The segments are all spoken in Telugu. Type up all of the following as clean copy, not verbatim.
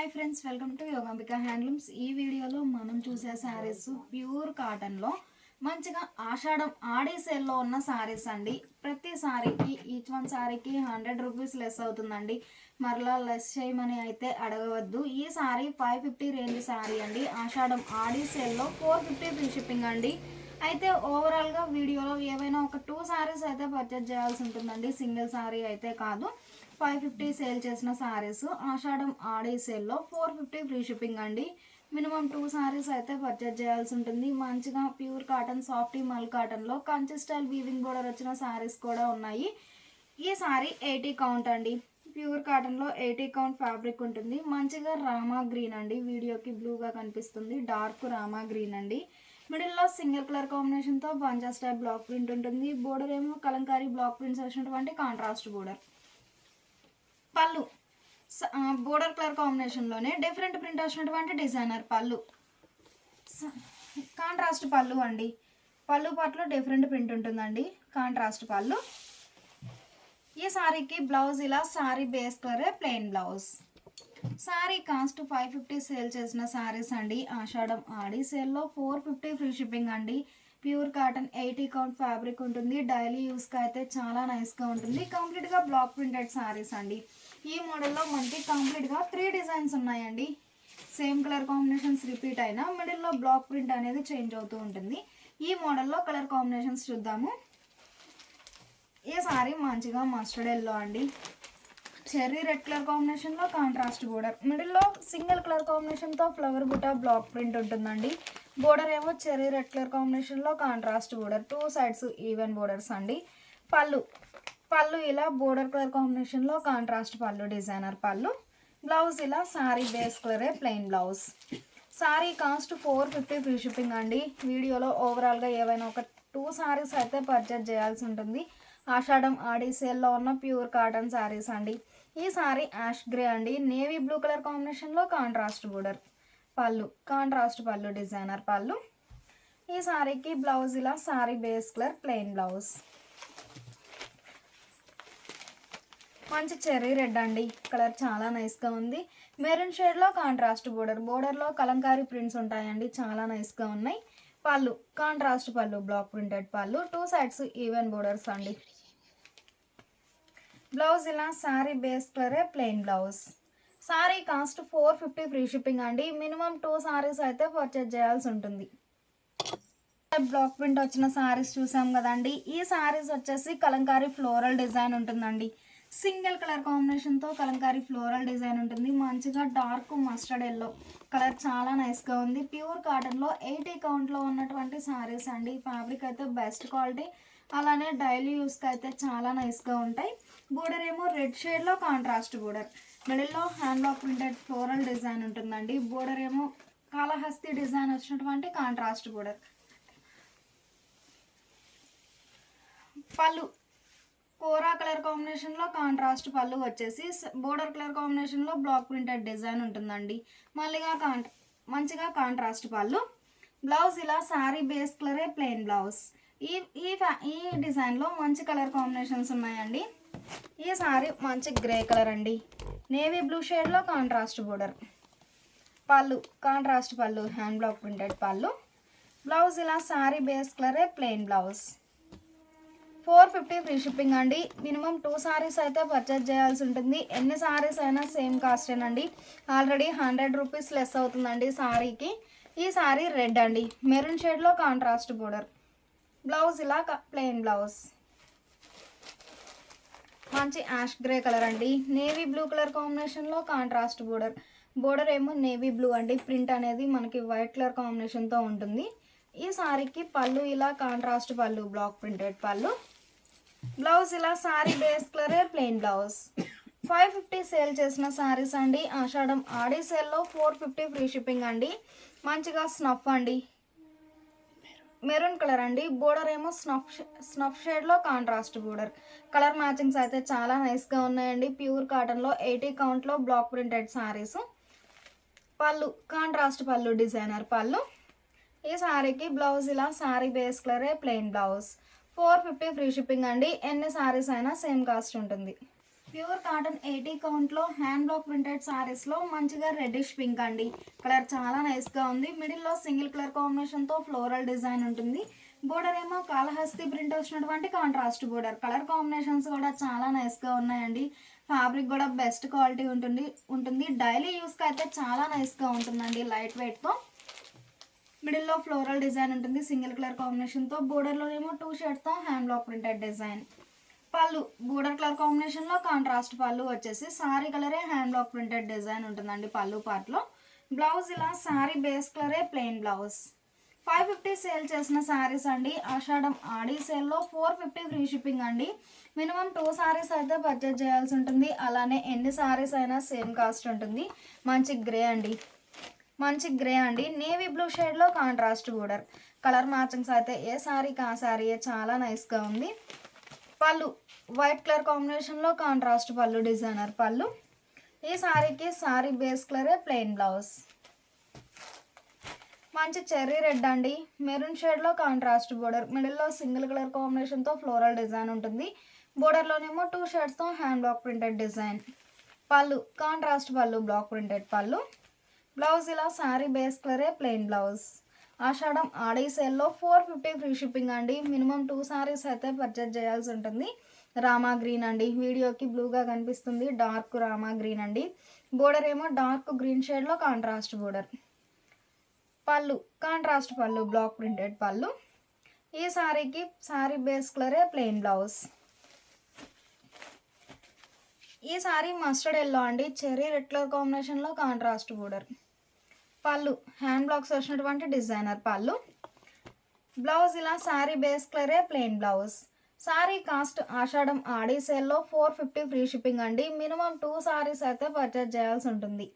Hi friends, welcome to Yogambika handlooms. ఈ వీడియోలో మనం చూసే శారీస్ ప్యూర్ కాటన్లో మంచిగా ఆషాఢం ఆడి సేల్లో ఉన్న శారీస్ అండి. ప్రతి శారీకి ఈచ్ వన్ శారీకి 100 రూపీస్ లెస్ అవుతుందండి. మరలా లెస్ చేయమని అయితే అడగవద్దు. ఈ శారీ 550 రేంజ్ శారీ అండి. ఆషాఢం ఆడి సేల్లో 450 ఫ్రీ షిప్పింగ్ అండి. అయితే ఓవరాల్గా వీడియోలో ఏవైనా ఒక 2 శారీస్ అయితే పర్చేజ్ చేయాల్సి ఉంటుందండి. సింగిల్ శారీ అయితే కాదు. 550 సేల్ చేసిన శారీస్ ఆషాఢం ఆడే సేల్లో 450 ఫ్రీ షిప్పింగ్ అండి. మినిమం 2 శారీస్ అయితే పర్చేజ్ చేయాల్సి ఉంటుంది. మంచిగా ప్యూర్ కాటన్ సాఫ్టీ మల్ కాటన్లో కంచి స్టైల్ వీవింగ్ బోర్డర్ వచ్చిన శారీస్ కూడా ఉన్నాయి. ఈ శారీ 80 కౌంట్ అండి. ప్యూర్ కాటన్లో 80 కౌంట్ ఫ్యాబ్రిక్ ఉంటుంది. మంచిగా రామా గ్రీన్ అండి. వీడియోకి బ్లూగా కనిపిస్తుంది. డార్క్ రామా గ్రీన్ అండి. మిడిల్లో సింగిల్ కలర్ కాంబినేషన్తో పంజా స్టైల్ బ్లాక్ ప్రింట్ ఉంటుంది. బోర్డర్ ఏమో కలంకారీ బ్లాక్ ప్రింట్స్ వచ్చినటువంటి కాంట్రాస్ట్ బోర్డర్. పళ్ళు బోర్డర్ కలర్ కాంబినేషన్లోనే డిఫరెంట్ ప్రింట్ వచ్చినటువంటి డిజైనర్ పళ్ళు. కాంట్రాస్ట్ పళ్ళు అండి. పళ్ళు పాటలో డిఫరెంట్ ప్రింట్ ఉంటుందండి. కాంట్రాస్ట్ పళ్ళు. ఈ శారీకి బ్లౌజ్ ఇలా శారీ బేస్ కలరే plain blouse. Sari cost 550 sale చేసిన శారీస్ అండి. ఆషాఢం ఆడి సేల్లో 450 ఫ్రీ షిప్పింగ్ అండి. ప్యూర్ కాటన్ 80 కౌంట్ ఫ్యాబ్రిక్ ఉంటుంది. డైలీ యూస్కి అయితే చాలా నైస్గా ఉంటుంది. కంప్లీట్గా బ్లాక్ ప్రింటెడ్ శారీస్ అండి. ఈ మోడల్లో మనకి కంప్లీట్గా 3 డిజైన్స్ ఉన్నాయండి. సేమ్ కలర్ కాంబినేషన్స్ రిపీట్ అయినా మిడిల్లో బ్లాక్ ప్రింట్ అనేది చేంజ్ అవుతూ ఉంటుంది. ఈ మోడల్లో కలర్ కాంబినేషన్స్ చూద్దాము. ఈ శారీ మంచిగా మస్టర్డ్ ఎల్లో అండి. చెర్రీ రెడ్ కలర్ కాంబినేషన్లో కాంట్రాస్ట్ బోర్డర్. మిడిల్లో సింగిల్ కలర్ కాంబినేషన్తో ఫ్లవర్ బుటా బ్లాక్ ప్రింట్ ఉంటుందండి. బోర్డర్ ఏమో చెర్రీ రెడ్ కలర్ కాంబినేషన్లో contrast border. 2 sides even borders అండి. పళ్ళు ఇలా బోర్డర్ కలర్ కాంబినేషన్లో కాంట్రాస్ట్ పళ్ళు డిజైనర్ పళ్ళు. బ్లౌజ్ ఇలా శారీ బేస్ కలరే plain blouse. Sari cost 450 free shipping అండి. వీడియోలో ఓవరాల్గా ఏవైనా ఒక 2 శారీస్ అయితే పర్చేజ్ చేయాల్సి ఉంటుంది. ఆషాఢం ఆడి సేల్లో ఉన్న ప్యూర్ కాటన్ శారీస్ అండి. ఈ శారీ యాష్ గ్రే అండి. నేవీ బ్లూ కలర్ కాంబినేషన్లో కాంట్రాస్ట్ బోర్డర్. పళ్ళు కాంట్రాస్ట్ పళ్ళు డిజైనర్ పళ్ళు. ఈ శారీకి బ్లౌజ్ ఇలా sari base colour plain blouse. మంచి చెర్రీ రెడ్ అండి. కలర్ చాలా నైస్గా ఉంది. మెరూన్ షేడ్లో కాంట్రాస్ట్ బోర్డర్. బోర్డర్లో కలంకారీ ప్రింట్స్ ఉంటాయండి. చాలా నైస్గా ఉన్నాయి. పళ్ళు కాంట్రాస్ట్ పళ్ళు బ్లాక్ ప్రింటెడ్ పళ్ళు. 2 సైడ్స్ ఈవెన్ బోర్డర్స్ అండి. బ్లౌజ్ ఇలా శారీ బేస్ కలరే plain blouse. Sari cost 450 free shipping అండి. మినిమం 2 శారీస్ అయితే పర్చేజ్ చేయాల్సి ఉంటుంది. బ్లాక్ ప్రింట్ వచ్చిన శారీస్ చూసాం కదండి. ఈ శారీస్ వచ్చేసి కలంకారీ ఫ్లోరల్ డిజైన్ ఉంటుందండి. సింగిల్ కలర్ కాంబినేషన్తో కలంకారీ ఫ్లోరల్ డిజైన్ ఉంటుంది. మంచిగా డార్క్ మస్టర్డ్ ఎల్లో కలర్ చాలా నైస్గా ఉంది. ప్యూర్ కాటన్లో 80 కౌంట్లో ఉన్నటువంటి శారీస్ అండి. ఫ్యాబ్రిక్ అయితే బెస్ట్ క్వాలిటీ. అలానే డైలీ యూస్కి అయితే చాలా నైస్గా ఉంటాయి. బోర్డర్ ఏమో రెడ్ షేడ్లో కాంట్రాస్ట్ బోర్డర్. మిడిల్లో hand block printed floral design ఉంటుందండి. బోర్డర్ ఏమో కాళహస్తి డిజైన్ వచ్చినటువంటి కాంట్రాస్ట్ బోర్డర్. పళ్ళు కోరా కలర్ కాంబినేషన్లో కాంట్రాస్ట్ పళ్ళు వచ్చేసి బోర్డర్ కలర్ కాంబినేషన్లో బ్లాక్ ప్రింటెడ్ డిజైన్ ఉంటుందండి. మంచిగా కాంట్రాస్ట్ పళ్ళు. బ్లౌజ్ ఇలా శారీ బేస్ కలరే ప్లెయిన్ బ్లౌజ్. ఈ డిజైన్లో మంచి కలర్ కాంబినేషన్స్ ఉన్నాయండి. ఈ శారీ మంచి గ్రే కలర్ అండి. నేవీ బ్లూ షేడ్లో కాంట్రాస్ట్ బోర్డర్. పళ్ళు కాంట్రాస్ట్ పళ్ళు హ్యాండ్ బ్లాక్ ప్రింటెడ్ పళ్ళు. బ్లౌజ్ ఇలా శారీ బేస్ కలరే ప్లెయిన్ బ్లౌజ్. 450 ఫ్రీ షిప్పింగ్ అండి. మినిమం 2 శారీస్ అయితే పర్చేజ్ చేయాల్సి ఉంటుంది. ఎన్ని శారీస్ అయినా సేమ్ కాస్టేనండి. ఆల్రెడీ 100 రూపీస్ లెస్ అవుతుందండి శారీకి. ఈ శారీ రెడ్ అండి. మెరూన్ షేడ్లో కాంట్రాస్ట్ బోర్డర్. బ్లౌజ్ ఇలా ప్లెయిన్ బ్లౌజ్. మంచి యాష్ గ్రే కలర్ అండి. నేవీ బ్లూ కలర్ కాంబినేషన్లో కాంట్రాస్ట్ బోర్డర్. బోర్డర్ ఏమో నేవీ బ్లూ అండి. ప్రింట్ అనేది మనకి వైట్ కలర్ కాంబినేషన్తో ఉంటుంది. ఈ శారీకి పళ్ళు ఇలా కాంట్రాస్ట్ పళ్ళు బ్లాక్ ప్రింటెడ్ పళ్ళు. బ్లౌజ్ ఇలా శారీ బేస్ కలరే ప్లెయిన్ బ్లౌజ్. 550 సేల్ చేసిన శారీస్ అండి. ఆషాఢం ఆడి సేల్లో 450 ఫ్రీ షిప్పింగ్ అండి. మంచిగా స్నఫ్ అండి. మెరూన్ కలర్ అండి. బోర్డర్ ఏమో స్నఫ్ షేడ్లో కాంట్రాస్ట్ బోర్డర్. కలర్ మ్యాచింగ్స్ అయితే చాలా నైస్గా ఉన్నాయండి. ప్యూర్ కాటన్లో 80 కౌంట్లో బ్లాక్ ప్రింటెడ్ శారీస్. పళ్ళు కాంట్రాస్ట్ పళ్ళు డిజైనర్ పళ్ళు. ఈ శారీకి బ్లౌజ్ ఇలా శారీ బేస్ కలరే ప్లెయిన్ బ్లౌజ్. 450 ఫ్రీ షిప్పింగ్ అండి. ఎన్ని శారీస్ అయినా సేమ్ కాస్ట్ ఉంటుంది. ప్యూర్ కాటన్ 80 కౌంట్లో హ్యాండ్ బ్లాక్ ప్రింటెడ్ సారీస్లో మంచిగా రెడ్డిష్ పింక్ అండి. కలర్ చాలా నైస్గా ఉంది. మిడిల్లో సింగిల్ కలర్ కాంబినేషన్తో ఫ్లోరల్ డిజైన్ ఉంటుంది. బోర్డర్ ఏమో కాళహస్తి ప్రింట్ వచ్చినటువంటి కాంట్రాస్ట్ బోర్డర్. కలర్ కాంబినేషన్స్ కూడా చాలా నైస్గా ఉన్నాయండి. ఫ్యాబ్రిక్ కూడా బెస్ట్ క్వాలిటీ ఉంటుంది. డైలీ యూస్కి అయితే చాలా నైస్గా ఉంటుందండి. లైట్ వెయిట్తో మిడిల్లో ఫ్లోరల్ డిజైన్ ఉంటుంది సింగిల్ కలర్ కాంబినేషన్తో. బోర్డర్లోనేమో 2 షేడ్స్తో హ్యాండ్ బ్లాక్ ప్రింటెడ్ డిజైన్. పళ్ళు బోర్డర్ కలర్ కాంబినేషన్లో కాంట్రాస్ట్ పళ్ళు వచ్చేసి సారీ కలరే హ్యాండ్ బ్లాక్ ప్రింటెడ్ డిజైన్ ఉంటుందండి పళ్ళు పార్ట్లో. బ్లౌజ్ ఇలా సారీ బేస్ కలరే ప్లెయిన్ బ్లౌజ్. 550 సేల్ చేసిన శారీస్ అండి. ఆషాఢం ఆడి సేల్లో 450 ఫ్రీ షిప్పింగ్ అండి. మినిమం 2 సారీస్ అయితే పర్చేజ్ చేయాల్సి ఉంటుంది. అలానే ఎన్ని సారీస్ అయినా సేమ్ కాస్ట్ ఉంటుంది. మంచి గ్రే అండి. నేవీ బ్లూ షేడ్లో కాంట్రాస్ట్ బోర్డర్. కలర్ మ్యాచింగ్స్ అయితే ఏ సారీకి ఆ సారీ చాలా నైస్గా ఉంది. పళ్ళు వైట్ కలర్ కాంబినేషన్లో కాంట్రాస్ట్ పళ్ళు డిజైనర్ పళ్ళు. ఈ సారీకి సారీ బేస్ కలరే ప్లెయిన్ బ్లౌజ్. మంచి చెర్రీ రెడ్ అండి. మెరూన్ షేడ్లో కాంట్రాస్ట్ బోర్డర్. మిడిల్లో సింగిల్ కలర్ కాంబినేషన్తో ఫ్లోరల్ డిజైన్ ఉంటుంది. బోర్డర్లోనేమో 2 షేడ్స్తో హ్యాండ్ బ్లాక్ ప్రింటెడ్ డిజైన్. పళ్ళు కాంట్రాస్ట్ పళ్ళు బ్లాక్ ప్రింటెడ్ పళ్ళు. బ్లౌజ్ ఇలా సారీ బేస్ కలరే ప్లెయిన్ బ్లౌజ్. ఆషాఢం ఆడి సేల్లో 450 ఫ్రీ షిప్పింగ్ అండి. మినిమం 2 సారీస్ అయితే పర్చేజ్ చేయాల్సి ఉంటుంది. రామా గ్రీన్ అండి. వీడియోకి బ్లూగా కనిపిస్తుంది. డార్క్ రామా గ్రీన్ అండి. బోర్డర్ ఏమో డార్క్ గ్రీన్ షేడ్లో కాంట్రాస్ట్ బోర్డర్. పళ్ళు కాంట్రాస్ట్ పళ్ళు బ్లాక్ ప్రింటెడ్ పళ్ళు. ఈ సారీకి సారీ బేస్ కలరే ప్లెయిన్ బ్లౌజ్. ఈ సారీ మస్టర్డ్ ఎల్లో అండి. చెర్రీ రెడ్ కలర్ కాంబినేషన్లో కాంట్రాస్ట్ బోర్డర్. పళ్ళు హ్యాండ్ బ్లాక్స్ వచ్చినటువంటి డిజైనర్ పళ్ళు. బ్లౌజ్ ఇలా సారీ బేస్ కలరే ప్లెయిన్ బ్లౌజ్. సారీ కాస్ట్ ఆషాఢం ఆడి సేల్లో 450 ఫ్రీ షిప్పింగ్ అండి. మినిమం 2 సారీస్ అయితే పర్చేజ్ చేయాల్సి ఉంటుంది.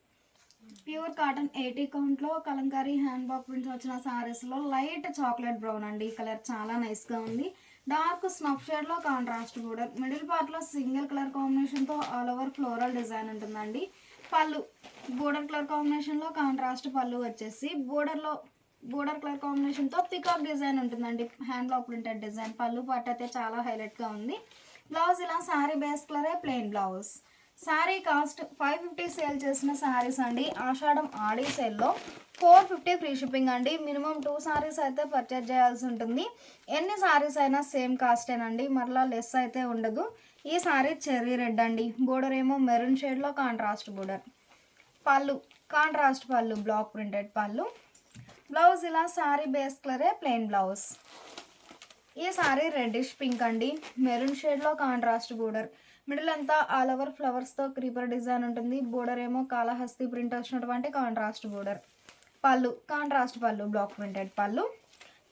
Pure cotton 80 కౌంట్లో Kalamkari hand block prints వచ్చిన సారీస్లో లైట్ చాక్లెట్ బ్రౌన్ అండి. కలర్ చాలా నైస్గా ఉంది. డార్క్ స్నఫ్ షేడ్లో కాంట్రాస్ట్ బోర్డర్. మిడిల్ పార్ట్లో సింగిల్ కలర్ కాంబినేషన్తో ఆల్ ఓవర్ ఫ్లోరల్ డిజైన్ ఉంటుందండి. పళ్ళు బోర్డర్ కలర్ కాంబినేషన్లో కాంట్రాస్ట్ పళ్ళు వచ్చేసి బోర్డర్ కలర్ కాంబినేషన్తో పికాక్ డిజైన్ ఉంటుందండి. Hand block printed design. పళ్ళు పార్ట్ అయితే చాలా హైలైట్గా ఉంది. బ్లౌజ్ ఇలా సారీ బేస్ కలరే plain blouse. Sari cost 550 sale చేసిన సారీస్ అండి. ఆషాఢం ఆడి సేల్లో 450 ఫ్రీ షిప్పింగ్ అండి. మినిమం 2 సారీస్ అయితే పర్చేజ్ చేయాల్సి ఉంటుంది. ఎన్ని సారీస్ అయినా సేమ్ కాస్టేనండి. మరలా లెస్ అయితే ఉండదు. ఈ సారీ చెర్రీ రెడ్ అండి. బోర్డర్ ఏమో మెరూన్ షేడ్లో కాంట్రాస్ట్ బోర్డర్. పళ్ళు కాంట్రాస్ట్ పళ్ళు బ్లాక్ ప్రింటెడ్ పళ్ళు. బ్లౌజ్ ఇలా సారీ బేస్ కలరే ప్లెయిన్ బ్లౌజ్. ఈ సారీ రెడ్డిష్ పింక్ అండి. మెరూన్ షేడ్లో కాంట్రాస్ట్ బోర్డర్. మిడిల్ అంతా ఆల్ ఓవర్ ఫ్లవర్స్తో క్రీపర్ డిజైన్ ఉంటుంది. బోర్డర్ ఏమో కాళహస్తి ప్రింట్ వచ్చినటువంటి కాంట్రాస్ట్ బోర్డర్. పళ్ళు కాంట్రాస్ట్ పళ్ళు బ్లాక్ ప్రింటెడ్ పళ్ళు.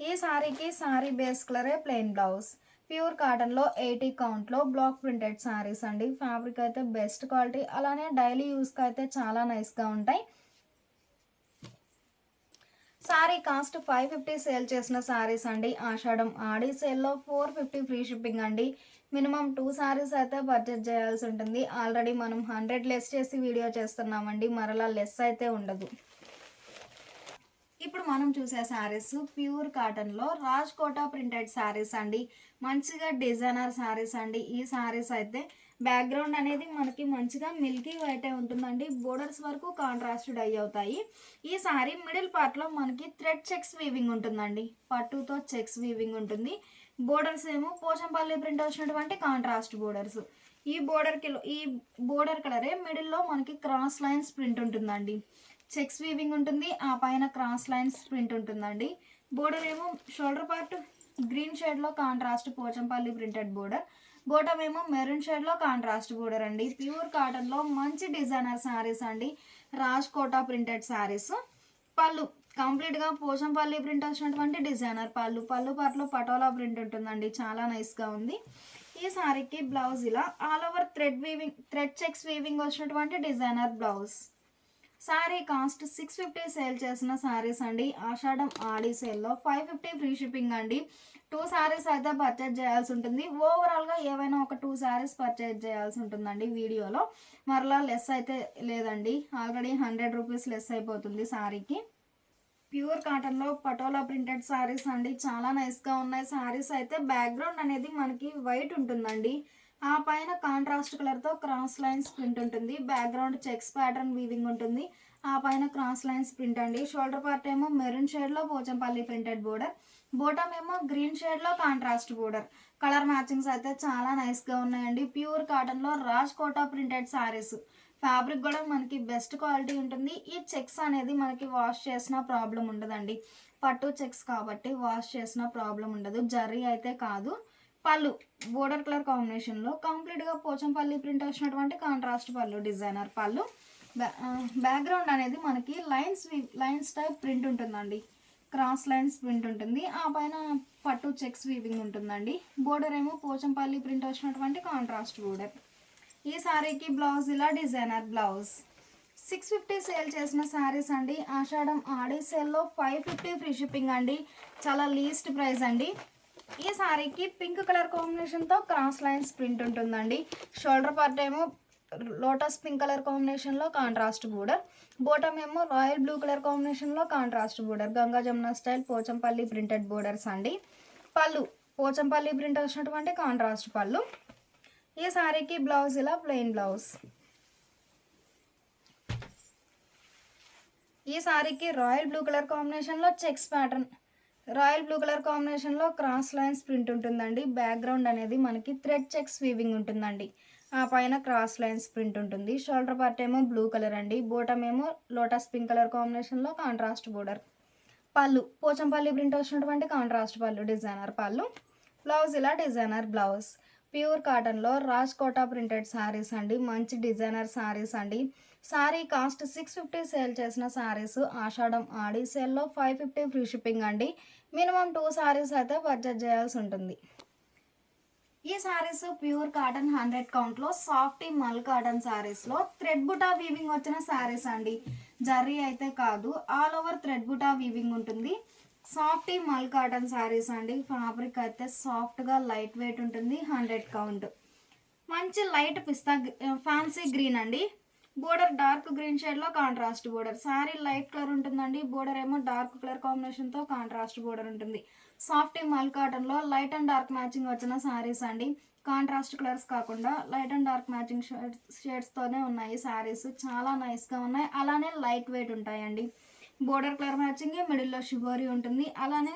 ఈ సారీకి సారీ బేస్ కలరే ప్లెయిన్ బ్లౌజ్. ప్యూర్ కాటన్లో 80 కౌంట్లో బ్లాక్ ప్రింటెడ్ సారీస్ అండి. ఫ్యాబ్రిక్ అయితే బెస్ట్ క్వాలిటీ. అలానే డైలీ యూస్కి అయితే చాలా నైస్గా ఉంటాయి. సారీ కాస్ట్ 550 సేల్ చేసిన సారీస్ అండి. ఆషాఢం ఆడి సేల్లో 450 ఫ్రీ షిప్పింగ్ అండి. మినిమం 2 సారీస్ అయితే పర్చేజ్ చేయాల్సి ఉంటుంది. ఆల్రెడీ మనం 100 లెస్ చేసి వీడియో చేస్తున్నామండి. మరలా లెస్ అయితే ఉండదు. ఇప్పుడు మనం చూసే శారీస్ ప్యూర్ కాటన్లో రాజ్కోటా ప్రింటెడ్ శారీస్ అండి. మంచిగా డిజైనర్ శారీస్ అండి. ఈ శారీస్ అయితే బ్యాక్గ్రౌండ్ అనేది మనకి మంచిగా మిల్కీ వైటే ఉంటుందండి. బోర్డర్స్ వరకు కాంట్రాస్ట్ డై అవుతాయి. ఈ సారీ మిడిల్ పార్ట్లో మనకి థ్రెడ్ చెక్స్ వీవింగ్ ఉంటుందండి. పట్టుతో చెక్స్ వీవింగ్ ఉంటుంది. బోర్డర్స్ ఏమో పోచంపల్లి ప్రింట్ వచ్చినటువంటి కాంట్రాస్ట్ బోర్డర్స్. ఈ బోర్డర్ కలరే మిడిల్లో మనకి క్రాస్ లైన్స్ ప్రింట్ ఉంటుందండి. చెక్స్ వీవింగ్ ఉంటుంది. ఆ పైన క్రాస్ లైన్స్ ప్రింట్ ఉంటుందండి. బోర్డర్ ఏమో షోల్డర్ పార్ట్ గ్రీన్ షేడ్లో contrast Pochampally printed border. Bottom ఏమో మెరూన్ షేడ్లో కాంట్రాస్ట్ బోర్డర్ అండి. ప్యూర్ కాటన్లో మంచి డిజైనర్ శారీస్ అండి. రాజ్కోటా ప్రింటెడ్ శారీస్. పళ్ళు కంప్లీట్గా పోచంపల్లి ప్రింట్ వచ్చినటువంటి డిజైనర్ పళ్ళు. పళ్ళు పార్ట్లో పటోలా ప్రింట్ ఉంటుందండి. చాలా నైస్గా ఉంది. ఈ శారీకి బ్లౌజ్ ఇలా all over thread checks weaving వచ్చినటువంటి designer blouse. Sari cost 650 sale చేసిన సారీస్ అండి. ఆషాఢం ఆడి సేల్లో 550 ఫ్రీ షిప్పింగ్ అండి. 2 సారీస్ అయితే పర్చేజ్ చేయాల్సి ఉంటుంది. ఓవరాల్గా ఏవైనా ఒక 2 సారీస్ పర్చేజ్ చేయాల్సి ఉంటుందండి వీడియోలో. మరలా లెస్ అయితే లేదండి. ఆల్రెడీ 100 రూపీస్ లెస్ అయిపోతుంది సారీకి. ప్యూర్ కాటన్లో పటోలా ప్రింటెడ్ సారీస్ అండి. చాలా నైస్గా ఉన్నాయి సారీస్ అయితే. బ్యాక్గ్రౌండ్ అనేది మనకి వైట్ ఉంటుందండి. ఆ పైన కాంట్రాస్ట్ కలర్తో క్రాస్ లైన్స్ ప్రింట్ ఉంటుంది. బ్యాక్గ్రౌండ్ చెక్స్ ప్యాటర్న్ వీవింగ్ ఉంటుంది. ఆ పైన క్రాస్ లైన్స్ ప్రింట్ అండి. షోల్డర్ పార్ట్ ఏమో మెరూన్ షేడ్లో పోచంపల్లి ప్రింటెడ్ బోర్డర్, బోటమ్ ఏమో గ్రీన్ షేడ్లో కాంట్రాస్ట్ బోర్డర్. కలర్ మ్యాచింగ్స్ అయితే చాలా నైస్గా ఉన్నాయండి. ప్యూర్ కాటన్లో రాజ్ కోటా ప్రింటెడ్ శారీస్. ఫ్యాబ్రిక్ కూడా మనకి బెస్ట్ క్వాలిటీ ఉంటుంది. ఈ చెక్స్ అనేది మనకి వాష్ చేసిన ప్రాబ్లం ఉండదండి. పట్టు చెక్స్ కాబట్టి వాష్ చేసిన ప్రాబ్లం ఉండదు. జరీ అయితే కాదు. పళ్ళు బోర్డర్ కలర్ కాంబినేషన్లో కంప్లీట్గా పోచంపల్లి ప్రింట్ వచ్చినటువంటి కాంట్రాస్ట్ పళ్ళు, డిజైనర్ పళ్ళు. బ్యాక్గ్రౌండ్ అనేది మనకి లైన్స్ టైప్ ప్రింట్ ఉంటుందండి. క్రాస్ లైన్స్ ప్రింట్ ఉంటుంది. ఆ పైన పట్టు చెక్స్ వీవింగ్ ఉంటుందండి. బోర్డర్ ఏమో పోచంపల్లి ప్రింట్ వచ్చినటువంటి కాంట్రాస్ట్ బోర్డర్. ఈ శారీకి బ్లౌజ్ ఇలా డిజైనర్ బ్లౌజ్. 650 సేల్ చేసిన శారీస్ అండి. ఆషాఢం ఆడి సేల్లో 550 ఫ్రీ షిప్పింగ్ అండి. చాలా లీస్ట్ ప్రైస్ అండి. ఈ శారీకి పింక్ కలర్ కాంబినేషన్తో క్రాస్ లైన్స్ ప్రింట్ ఉంటుందండి. షోల్డర్ పార్ట్ ఏమో లోటస్ పింక్ కలర్ కాంబినేషన్లో కాంట్రాస్ట్ బోర్డర్, బోటమ్ ఏమో రాయల్ బ్లూ కలర్ కాంబినేషన్లో contrast border. Ganga Jamuna style Pochampally printed borders అండి. పళ్ళు పోచంపల్లి ప్రింట్ వచ్చినటువంటి కాంట్రాస్ట్ పళ్ళు. ఈ శారీకి బ్లౌజ్ ఇలా ప్లెయిన్ బ్లౌజ్. ఈ శారీకి రాయల్ బ్లూ కలర్ కాంబినేషన్లో checks pattern, royal blue colour కాంబినేషన్లో క్రాస్ లైన్స్ ప్రింట్ ఉంటుందండి. బ్యాక్గ్రౌండ్ అనేది మనకి థ్రెడ్ చెక్స్ వీవింగ్ ఉంటుందండి. ఆ పైన క్రాస్ లైన్స్ ప్రింట్ ఉంటుంది. షోల్డర్ పార్ట్ ఏమో బ్లూ కలర్ అండి. బోటమ్ ఏమో లోటస్ పింక్ కలర్ కాంబినేషన్లో కాంట్రాస్ట్ బోర్డర్. పళ్ళు పోచంపల్లి ప్రింట్ వచ్చినటువంటి కాంట్రాస్ట్ పళ్ళు, డిజైనర్ పళ్ళు. బ్లౌజ్ ఇలా డిజైనర్ బ్లౌజ్. ప్యూర్ కాటన్లో రాజ్ కోటా ప్రింటెడ్ శారీస్ అండి. మంచి డిజైనర్ శారీస్ అండి. శారీ కాస్ట్ 650 సేల్ చేసిన శారీస్ ఆషాఢం ఆడి సేల్లో 550 ఫ్రీ షిప్పింగ్ అండి. మినిమం 2 శారీస్ అయితే పర్చేజ్ చేయాల్సి ఉంటుంది. ఈ శారీస్ ప్యూర్ కాటన్ 100 కౌంట్లో సాఫ్టీ మల్ కాటన్ శారీస్లో థ్రెడ్ బుటా వీవింగ్ వచ్చిన శారీస్ అండి. జరీ అయితే కాదు, all over thread buta weaving ఉంటుంది. సాఫ్టీ మల్ కాటన్ శారీస్ అండి. ఫ్యాబ్రిక్ అయితే సాఫ్ట్గా లైట్ వెయిట్ ఉంటుంది. 100 కౌంట్. మంచి లైట్ పిస్తా ఫ్యాన్సీ గ్రీన్ అండి. బోర్డర్ డార్క్ గ్రీన్ షేడ్లో contrast border. Sari light colour ఉంటుందండి. బోర్డర్ ఏమో డార్క్ కలర్ కాంబినేషన్తో కాంట్రాస్ట్ బోర్డర్ ఉంటుంది. సాఫ్టీ మల్ కాటన్లో లైట్ అండ్ డార్క్ మ్యాచింగ్ వచ్చిన శారీస్ అండి. కాంట్రాస్ట్ కలర్స్ కాకుండా లైట్ అండ్ డార్క్ మ్యాచింగ్ షేడ్స్తోనే ఉన్నాయి శారీస్. చాలా నైస్గా ఉన్నాయి. అలానే లైట్ వెయిట్ ఉంటాయండి. బోర్డర్ కలర్ మ్యాచింగ్, మిడిల్లో షిబోరీ ఉంటుంది. అలానే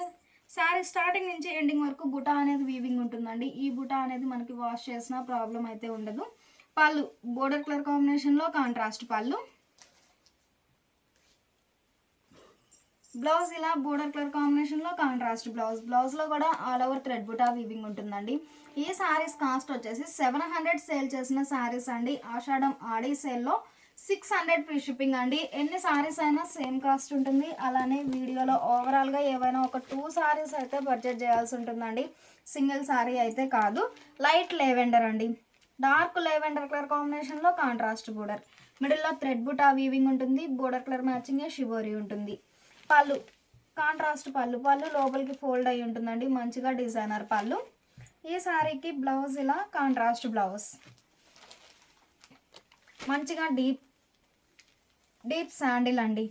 శారీ స్టార్టింగ్ నుంచి ఎండింగ్ వరకు బుటా అనేది వీవింగ్ ఉంటుందండి. ఈ బుటా అనేది మనకి వాష్ చేసిన ప్రాబ్లం అయితే ఉండదు. పళ్ళు బోర్డర్ కలర్ కాంబినేషన్లో కాంట్రాస్ట్ పళ్ళు. బ్లౌజ్ ఇలా బోర్డర్ కలర్ కాంబినేషన్లో కాంట్రాస్ట్ బ్లౌజ్. బ్లౌజ్లో కూడా all over thread buta weaving ఉంటుందండి. ఈ శారీస్ కాస్ట్ వచ్చేసి 700 సేల్ చేసిన శారీస్ అండి. ఆషాఢం ఆడి సేల్లో 600 ఫ్రీ షిప్పింగ్ అండి. ఎన్ని శారీస్ అయినా సేమ్ కాస్ట్ ఉంటుంది. అలానే వీడియోలో ఓవరాల్గా ఏవైనా ఒక 2 శారీస్ అయితే పర్చేజ్ చేయాల్సి ఉంటుందండి. సింగిల్ శారీ అయితే కాదు. లైట్ లెవెండర్ అండి. డార్క్ లెవెండర్ కలర్ కాంబినేషన్లో కాంట్రాస్ట్ బోర్డర్. మిడిల్లో థ్రెడ్ బుటా వీవింగ్ ఉంటుంది. బోర్డర్ కలర్ మ్యాచింగ్ షిబోరీ ఉంటుంది. పళ్ళు కాంట్రాస్ట్ పళ్ళు. పళ్ళు లోపలికి ఫోల్డ్ అయి ఉంటుందండి. మంచిగా డిజైనర్ పళ్ళు. ఈ శారీకి బ్లౌజ్ ఇలా కాంట్రాస్ట్ బ్లౌజ్. మంచిగా డీప్ శాండిల్ అండి.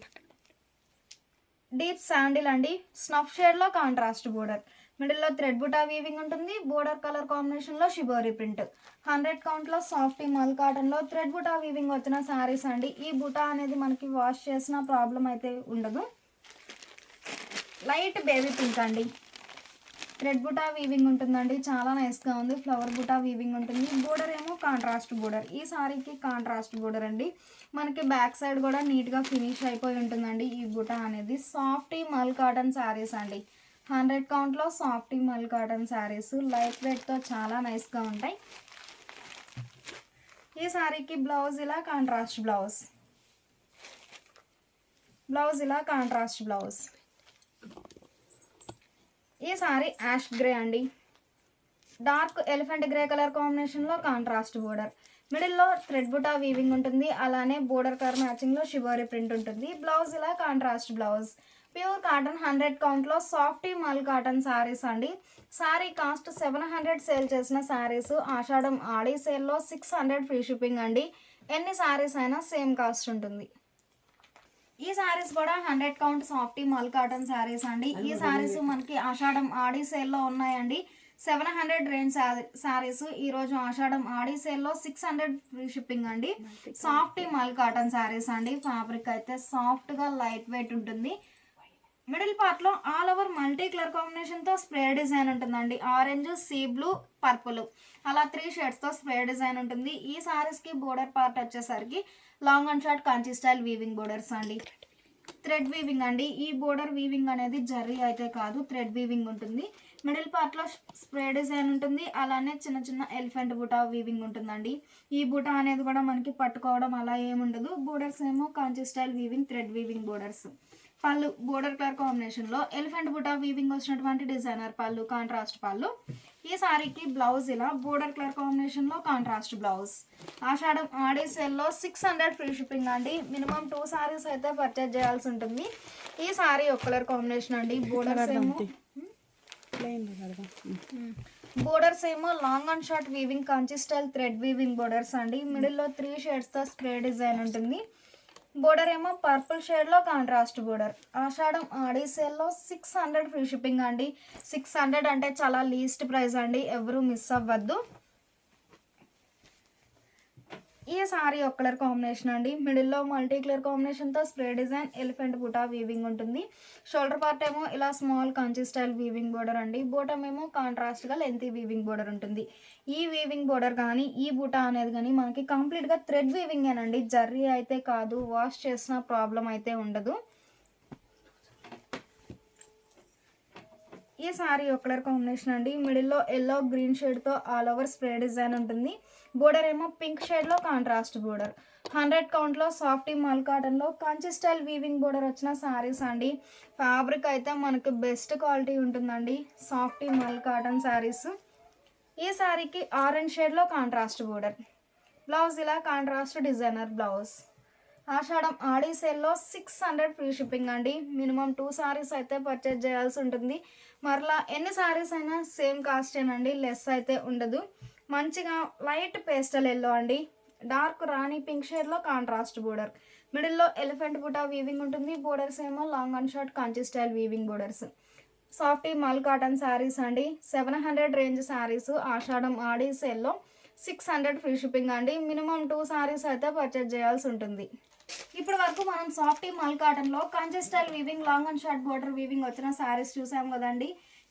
డీప్ శాండిల్ అండి. స్నఫ్ షేడ్లో కాంట్రాస్ట్ బోర్డర్. మిడిల్లో థ్రెడ్ బుటా వీవింగ్ ఉంటుంది. బోర్డర్ కలర్ కాంబినేషన్లో షిబోరీ ప్రింట్. 100 కౌంట్లో సాఫ్టీ మల్ కాటన్లో థ్రెడ్ బుటా వీవింగ్ వచ్చిన శారీస్ అండి. ఈ బుటా అనేది మనకి వాష్ చేసిన ప్రాబ్లం అయితే ఉండదు. లైట్ బేబీ పింక్ అండి. థ్రెడ్ బుటా వీవింగ్ ఉంటుందండి. చాలా నైస్గా ఉంది. ఫ్లవర్ బుటా వీవింగ్ ఉంటుంది. బోర్డర్ ఏమో కాంట్రాస్ట్ బోర్డర్. ఈ శారీకి కాంట్రాస్ట్ బోర్డర్ అండి. మనకి బ్యాక్ సైడ్ కూడా నీట్గా ఫినిష్ అయిపోయి ఉంటుందండి. ఈ బుటా అనేది సాఫ్టీ మల్ కాటన్ శారీస్ అండి. 100 కౌంట్లో softy mul cotton saris light వెయిట్తో చాలా నైస్గా ఉంటాయి. ఈ శారీకి బ్లౌజ్ ఇలా కాంట్రాస్ట్ బ్లౌజ్. బ్లౌజ్ ఇలా కాంట్రాస్ట్ బ్లౌజ్. ఈ శారీ యాష్ గ్రే అండి. డార్క్ ఎలిఫెంట్ గ్రే కలర్ కాంబినేషన్లో కాంట్రాస్ట్ బోర్డర్. మిడిల్లో థ్రెడ్ బుటా వీవింగ్ ఉంటుంది. అలానే బోర్డర్ కలర్ మ్యాచింగ్లో షిబోరీ ప్రింట్ ఉంటుంది. బ్లౌజ్ ఇలా కాంట్రాస్ట్ బ్లౌజ్. ప్యూర్ కాటన్ 100 కౌంట్లో సాఫ్టీ మల్ కాటన్ శారీస్ అండి. శారీ కాస్ట్ 700 సేల్ చేసిన శారీస్ ఆషాఢం ఆడి సేల్లో 600 ఫ్రీ షిప్పింగ్ అండి. ఎన్ని శారీస్ అయినా సేమ్ కాస్ట్ ఉంటుంది. ఈ శారీస్ కూడా 100 count softy mul cotton saris అండి. ఈ శారీస్ మనకి ఆషాఢం ఆడి సేల్లో ఉన్నాయండి. 700 రేంజ్ శారీస్ ఈరోజు ఆషాఢం ఆడి సేల్లో 600 ఫ్రీ షిప్పింగ్ అండి. సాఫ్ట్ మల్ కాటన్ శారీస్ అండి. ఫ్యాబ్రిక్ అయితే సాఫ్ట్గా లైట్ వెయిట్ ఉంటుంది. మిడిల్ పార్ట్లో ఆల్ ఓవర్ మల్టీ కలర్ కాంబినేషన్తో స్ప్రే డిజైన్ ఉంటుందండి. ఆరెంజ్, సీ బ్లూ, పర్పుల్ అలా 3 షేడ్స్తో స్ప్రే డిజైన్ ఉంటుంది. ఈ శారీస్కి బోర్డర్ పార్ట్ వచ్చేసరికి long and short Kanchi style weaving borders అండి. థ్రెడ్ వీవింగ్ అండి. ఈ బోర్డర్ వీవింగ్ అనేది జర్రీ అయితే కాదు, థ్రెడ్ వీవింగ్ ఉంటుంది. మిడిల్ పార్ట్లో స్ప్రే డిజైన్ ఉంటుంది. అలానే చిన్న చిన్న ఎలిఫెంట్ బుటా వీవింగ్ ఉంటుందండి. ఈ బుటా అనేది కూడా మనకి పట్టుకోవడం అలా ఏముండదు. బోర్డర్స్ ఏమో కాంచి style weaving, thread weaving borders. పళ్ళు బోర్డర్ కలర్ కాంబినేషన్లో ఎలిఫెంట్ బుటా వీవింగ్ వచ్చినటువంటి డిజైనర్ పళ్ళు, కాంట్రాస్ట్ పళ్ళు. ఈ సారీకి బ్లౌజ్ ఇలా బోర్డర్ కలర్ కాంబినేషన్లో కాంట్రాస్ట్ బ్లౌజ్. ఆషాఢం ఆడి సేల్లో 600 ఫ్రీ షిప్పింగ్ అండి. మినిమం 2 సారీస్ అయితే పర్చేజ్ చేయాల్సి ఉంటుంది. ఈ సారీ ఒక కలర్ కాంబినేషన్ అండి. బోర్డర్స్ ఏమో long and short weaving Kanchi style thread weaving borders అండి. మిడిల్లో 3 షేడ్స్తో స్ప్రే డిజైన్ ఉంటుంది. బోర్డర్ ఏమో పర్పుల్ షేడ్లో కాంట్రాస్ట్ బోర్డర్. ఆషాఢం ఆడి సేల్లో 600 ఫ్రీ షిప్పింగ్ అండి. 600 అంటే చాలా లీస్ట్ ప్రైస్ అండి, ఎవరు మిస్ అవ్వద్దు. ఈ సారీ ఒక కలర్ కాంబినేషన్ అండి. మిడిల్లో మల్టీ కలర్ కాంబినేషన్తో spray design, elephant buta weaving ఉంటుంది. షోల్డర్ పార్ట్ ఏమో ఇలా small Kanchi style weaving border అండి. బోటం ఏమో కాంట్రాస్ట్గా లెంతీ వీవింగ్ బోర్డర్ ఉంటుంది. ఈ వీవింగ్ బోర్డర్ కానీ ఈ బుటా అనేది కానీ మనకి కంప్లీట్గా థ్రెడ్ వీవింగేనండి, జర్రీ అయితే కాదు. వాష్ చేసిన ప్రాబ్లం అయితే ఉండదు. ఈ సారీ ఒక కలర్ కాంబినేషన్ అండి. మిడిల్లో ఎల్లో గ్రీన్ షేడ్తో ఆల్ ఓవర్ స్ప్రే డిజైన్ ఉంటుంది. బోర్డర్ ఏమో పింక్ షేడ్లో కాంట్రాస్ట్ బోర్డర్. 100 కౌంట్లో సాఫ్టీ మల్ కాటన్లో కంచి స్టైల్ వీవింగ్ బోర్డర్ వచ్చిన శారీస్ అండి. ఫ్యాబ్రిక్ అయితే మనకు బెస్ట్ క్వాలిటీ ఉంటుందండి. Softy mul cotton saris. ఈ శారీకి ఆరెంజ్ షేడ్లో కాంట్రాస్ట్ బోర్డర్. బ్లౌజ్ ఇలా కాంట్రాస్ట్ డిజైనర్ బ్లౌజ్. ఆషాఢం ఆడి సేల్లో 600 ఫ్రీ షిప్పింగ్ అండి. మినిమం 2 సారీస్ అయితే పర్చేజ్ చేయాల్సి ఉంటుంది. మరలా ఎన్ని సారీస్ అయినా సేమ్ కాస్టేనండి, లెస్ అయితే ఉండదు. మంచిగా లైట్ పేస్టల్ ఎల్లో అండి. డార్క్ రాణి పింక్ షేడ్లో కాంట్రాస్ట్ బోర్డర్. మిడిల్లో ఎలిఫెంట్ బుటా వీవింగ్ ఉంటుంది. బోర్డర్స్ ఏమో long and short Kanchi style weaving borders. Softy mul cotton saris అండి. 700 రేంజ్ శారీస్ ఆషాఢం ఆడి సేల్లో 600 ఫ్రీ షిప్పింగ్ అండి. మినిమం 2 సారీస్ అయితే పర్చేజ్ చేయాల్సి ఉంటుంది. ఇప్పటి వరకు మనం సాఫ్టీ మల్ కాటన్లో Kanchi style weaving, long and short border weaving వచ్చిన శారీస్ చూసాం కదండి.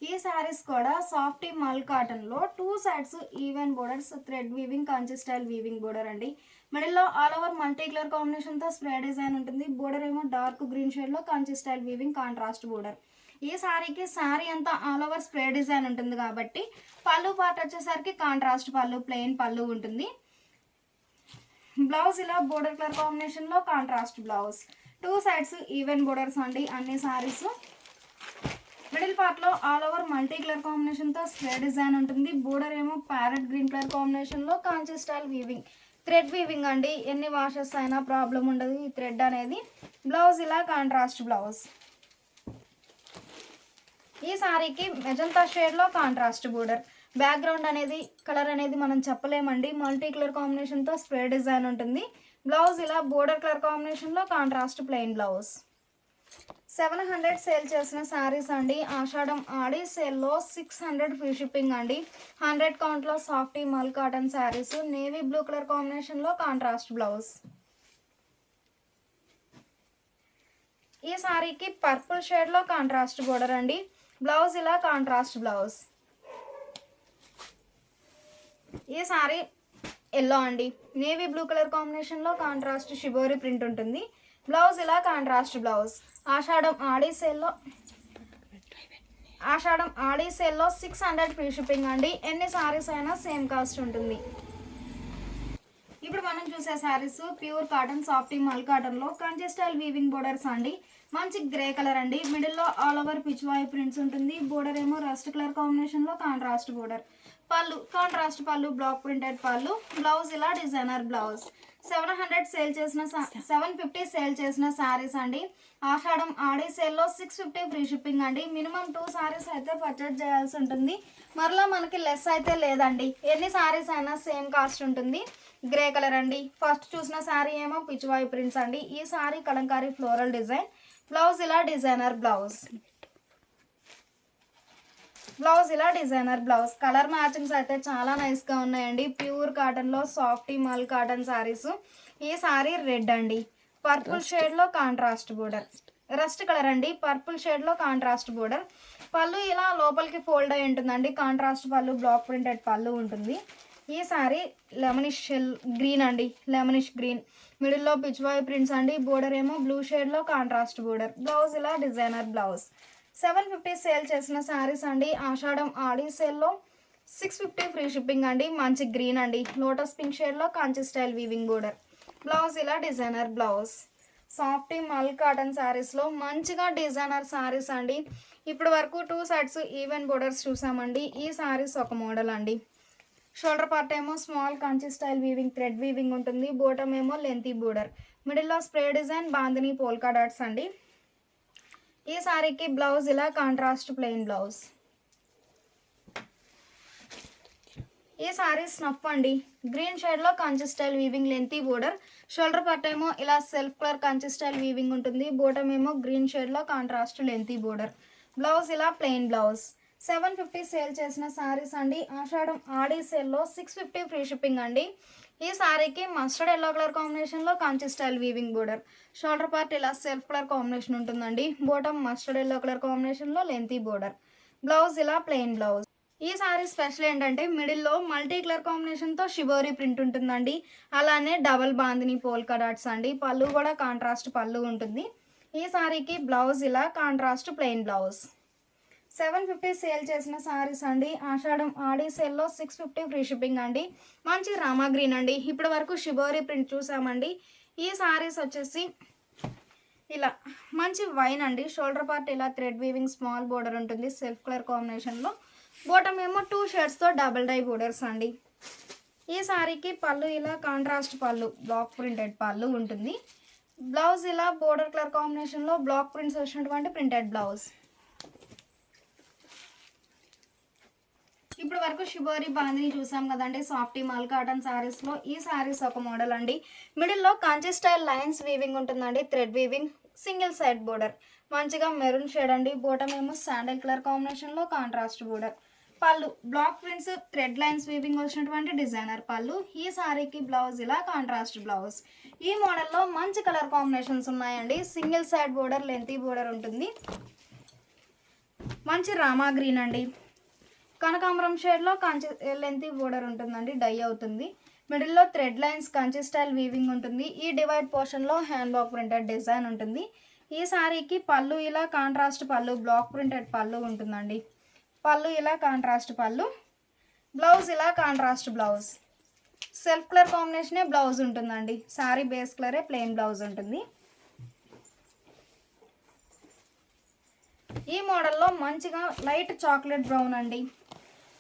ఈ శారీస్ కూడా సాఫ్టీ మల్ కాటన్లో 2 sides even borders, thread weaving, Kanchi style weaving border అండి. మిడిల్లో ఆల్ ఓవర్ మల్టీ కలర్ కాంబినేషన్తో స్ప్రే డిజైన్ ఉంటుంది. బోర్డర్ ఏమో డార్క్ గ్రీన్ షేడ్లో Kanchi style weaving, contrast border. ఈ శారీకి శారీ అంతా ఆల్ ఓవర్ స్ప్రే డిజైన్ ఉంటుంది కాబట్టి పళ్ళు పార్ట్ వచ్చేసరికి కాంట్రాస్ట్ పళ్ళు, ప్లెయిన్ పళ్ళు ఉంటుంది. బ్లౌజ్ ఇలా బోర్డర్ కలర్ కాంబినేషన్లో contrast blouse. 2 sides even borders అండి అన్ని శారీస్. మిడిల్ పార్ట్లో ఆల్ ఓవర్ మల్టీ కలర్ కాంబినేషన్తో స్ప్రే డిజైన్ ఉంటుంది. బోర్డర్ ఏమో ప్యారెట్ గ్రీన్ కలర్ కాంబినేషన్లో కాంచి స్టైల్ వీవింగ్, థ్రెడ్ వీవింగ్ అండి. ఎన్ని వాషెస్ అయినా ప్రాబ్లం ఉండదు ఈ థ్రెడ్ అనేది. బ్లౌజ్ ఇలా కాంట్రాస్ట్ బ్లౌజ్. ఈ సారీకి మెజంతా షేడ్లో కాంట్రాస్ట్ బోర్డర్. బ్యాక్గ్రౌండ్ అనేది కలర్ అనేది మనం చెప్పలేమండి. మల్టీ కలర్ కాంబినేషన్తో స్ప్రే డిజైన్ ఉంటుంది. బ్లౌజ్ ఇలా బోర్డర్ కలర్ కాంబినేషన్లో కాంట్రాస్ట్ ప్లెయిన్ బ్లౌజ్. 700 సేల్ చేసిన శారీస్ అండి. ఆషాఢం ఆడి సేల్లో 600 ఫ్రీ షిప్పింగ్ అండి. 100 కౌంట్లో softy mul cotton saris. Navy blue colour కాంబినేషన్లో కాంట్రాస్ట్ బ్లౌజ్. ఈ సారీకి పర్పుల్ షేడ్లో కాంట్రాస్ట్ బోర్డర్ అండి. బ్లౌజ్ ఇలా కాంట్రాస్ట్ బ్లౌజ్. ఈ సారీ ఎల్లో అండి. నేవీ బ్లూ కలర్ కాంబినేషన్లో కాంట్రాస్ట్ షిబోరి ప్రింట్ ఉంటుంది. బ్లౌజ్ ఇలా కాంట్రాస్ట్ బ్లౌజ్. ఆషాఢం ఆడి సేల్లో 600 ఫ్రీ షిప్పింగ్ అండి. ఎన్ని సారీస్ అయినా సేమ్ కాస్ట్ ఉంటుంది. ఇప్పుడు మనం చూసే saris pure cotton softy mul కాటన్లో కంచి స్టైల్ వీవింగ్ బోర్డర్స్ అండి. మంచి గ్రే కలర్ అండి. మిడిల్లో ఆల్ ఓవర్ పిచ్వాయి ప్రింట్స్ ఉంటుంది. బోర్డర్ ఏమో రస్ట్ కలర్ కాంబినేషన్లో కాంట్రాస్ట్ బోర్డర్. పళ్ళు కాంట్రాస్ట్ పళ్ళు, బ్లాక్ ప్రింటెడ్ పళ్ళు. బ్లౌజ్ ఇలా డిజైనర్ బ్లౌజ్. 750 సేల్ చేసిన శారీస్ అండి. ఆషాఢం ఆడి సేల్లో 650 ఫ్రీ షిప్పింగ్ అండి. మినిమం 2 సారీస్ అయితే పర్చేజ్ చేయాల్సి ఉంటుంది. మరలా మనకి లెస్ అయితే లేదండి. ఎన్ని సారీస్ అయినా సేమ్ కాస్ట్ ఉంటుంది. గ్రే కలర్ అండి. ఫస్ట్ చూసిన శారీ ఏమో పిచ్వాయి ప్రింట్స్ అండి. ఈ sari Kalamkari floral design. Blouse ఇలా డిజైనర్ బ్లౌజ్. బ్లౌజ్ ఇలా డిజైనర్ బ్లౌజ్. కలర్ మ్యాచింగ్స్ అయితే చాలా నైస్గా ఉన్నాయండి. ప్యూర్ కాటన్లో సాఫ్టీ మల్ కాటన్ శారీస్. ఈ శారీ రెడ్ అండి, పర్పుల్ షేడ్లో కాంట్రాస్ట్ బోర్డర్. రస్ట్ కలర్ అండి, పర్పుల్ షేడ్లో కాంట్రాస్ట్ బోర్డర్. పళ్ళు ఇలా లోపలికి ఫోల్డ్ అయి ఉంటుందండి. కాంట్రాస్ట్ పళ్ళు, బ్లాక్ ప్రింటెడ్ పళ్ళు ఉంటుంది. ఈ శారీ లెమనిష్ గ్రీన్ అండి, లెమనిష్ గ్రీన్. మిడిల్లో పిచ్వాయ్ ప్రింట్స్ అండి. బోర్డర్ ఏమో బ్లూ షేడ్లో కాంట్రాస్ట్ బోర్డర్. బ్లౌజ్ ఇలా డిజైనర్ బ్లౌజ్. 750 సేల్ చేసిన శారీస్ అండి. ఆషాఢం ఆడి సేల్లో 650 ఫ్రీ షిప్పింగ్ అండి. మంచి గ్రీన్ అండి, లోటస్ పింక్ షేడ్లో కాంచి స్టైల్ వీవింగ్ బోర్డర్. బ్లౌజ్ ఇలా designer blouse. Softy mul cotton శారీస్లో మంచిగా డిజైనర్ శారీస్ అండి. ఇప్పటి వరకు 2 సైడ్స్ ఈవెన్ బోర్డర్స్ చూసామండి. ఈ శారీస్ ఒక మోడల్ అండి. షోల్డర్ పార్ట్ ఏమో స్మాల్ కాంచి స్టైల్ వీవింగ్, థ్రెడ్ వీవింగ్ ఉంటుంది. బోటమ్ ఏమో లెంతీ బోర్డర్. మిడిల్లో spray design, bandhani polka dots అండి. ఈ శారీకి బ్లౌజ్ ఇలా కాంట్రాస్ట్ ప్లెయిన్ బ్లౌజ్. ఈ శారీ స్నఫ్ అండి, గ్రీన్ షేడ్లో Kanchi style weaving, lengthy border. Shoulder part ఏమో ఇలా self colour Kanchi style weaving ఉంటుంది. బోటమ్ ఏమో గ్రీన్ షేడ్లో కాంట్రాస్ట్ లెంతీ బోర్డర్. బ్లౌజ్ ఇలా ప్లెయిన్ బ్లౌజ్. 750 సేల్ చేసిన శారీస్ అండి. ఆషాఢం ఆడి సేల్లో 650 ఫ్రీ షిప్పింగ్ అండి. ఈ శారీకి మస్టర్డ్ ఎల్లో కలర్ కాంబినేషన్లో కాంచి style weaving border. Shoulder part ఇలా సెల్ఫ్ కలర్ కాంబినేషన్ ఉంటుందండి. బోటమ్ మస్టర్డ్ ఎల్లో కలర్ కాంబినేషన్లో లెంతీ బోర్డర్. బ్లౌజ్ ఇలా ప్లెయిన్ బ్లౌజ్. ఈ శారీ స్పెషల్ ఏంటంటే మిడిల్లో మల్టీ కలర్ కాంబినేషన్తో షిబోరీ ప్రింట్ ఉంటుందండి. అలానే డబల్ బాందిని పోల్కా డాట్స్ అండి. పళ్ళు కూడా కాంట్రాస్ట్ పళ్ళు ఉంటుంది. ఈ శారీకి బ్లౌజ్ ఇలా కాంట్రాస్ట్ ప్లెయిన్ బ్లౌజ్. 750 సేల్ చేసిన శారీస్ అండి. ఆషాఢం ఆడి సేల్లో 650 ఫ్రీ షిప్పింగ్ అండి. మంచి రామా గ్రీన్ అండి. ఇప్పటి వరకు షిబోరీ ప్రింట్ చూసామండి. ఈ శారీస్ వచ్చేసి ఇలా మంచి వైన్ అండి. షోల్డర్ పార్ట్ ఇలా థ్రెడ్ వీవింగ్ స్మాల్ బోర్డర్ ఉంటుంది సెల్ఫ్ కలర్ కాంబినేషన్లో. బోటమ్ ఏమో 2 షేడ్స్తో డబుల్ డై బోర్డర్స్ అండి. ఈ శారీకి పళ్ళు ఇలా కాంట్రాస్ట్ పళ్ళు, బ్లాక్ ప్రింటెడ్ పళ్ళు ఉంటుంది. బ్లౌజ్ ఇలా బోర్డర్ కలర్ కాంబినేషన్లో బ్లాక్ ప్రింట్స్ వచ్చినటువంటి ప్రింటెడ్ బ్లౌజ్. ఇప్పుడు వరకు షిబోరీ బాందిని చూసాం కదండి సాఫ్టీ మల్ కాటన్ శారీస్లో. ఈ శారీస్ ఒక మోడల్ అండి. మిడిల్లో కాంచి స్టైల్ లైన్స్ వీవింగ్ ఉంటుందండి, thread weaving, single side border. మంచిగా మెరూన్ షేడ్ అండి. బోటమ్ ఏమో శాండల్ కలర్ కాంబినేషన్లో కాంట్రాస్ట్ బోర్డర్. పళ్ళు block prints, thread lines weaving వచ్చినటువంటి డిజైనర్ పళ్ళు. ఈ శారీకి బ్లౌజ్ ఇలా కాంట్రాస్ట్ బ్లౌజ్. ఈ మోడల్లో మంచి కలర్ కాంబినేషన్స్ ఉన్నాయండి. Single side border, lengthy border ఉంటుంది. మంచి రామా గ్రీన్ అండి, కనకాంబరం షేడ్లో కంచి లెంతీ బోర్డర్ ఉంటుందండి, డై అవుతుంది. మిడిల్లో thread lines Kanchi style weaving ఉంటుంది. ఈ డివైడ్ పోర్షన్లో హ్యాండ్ బ్లాక్ ప్రింటెడ్ డిజైన్ ఉంటుంది. ఈ శారీకి పళ్ళు ఇలా కాంట్రాస్ట్ పళ్ళు, బ్లాక్ ప్రింటెడ్ పళ్ళు ఉంటుందండి. పళ్ళు ఇలా కాంట్రాస్ట్ పళ్ళు. బ్లౌజ్ ఇలా కాంట్రాస్ట్ బ్లౌజ్. సెల్ఫ్ కలర్ కాంబినేషనే బ్లౌజ్ ఉంటుందండి. శారీ బేస్ కలరే ప్లెయిన్ బ్లౌజ్ ఉంటుంది. ఈ మోడల్లో మంచిగా లైట్ చాక్లెట్ బ్రౌన్ అండి,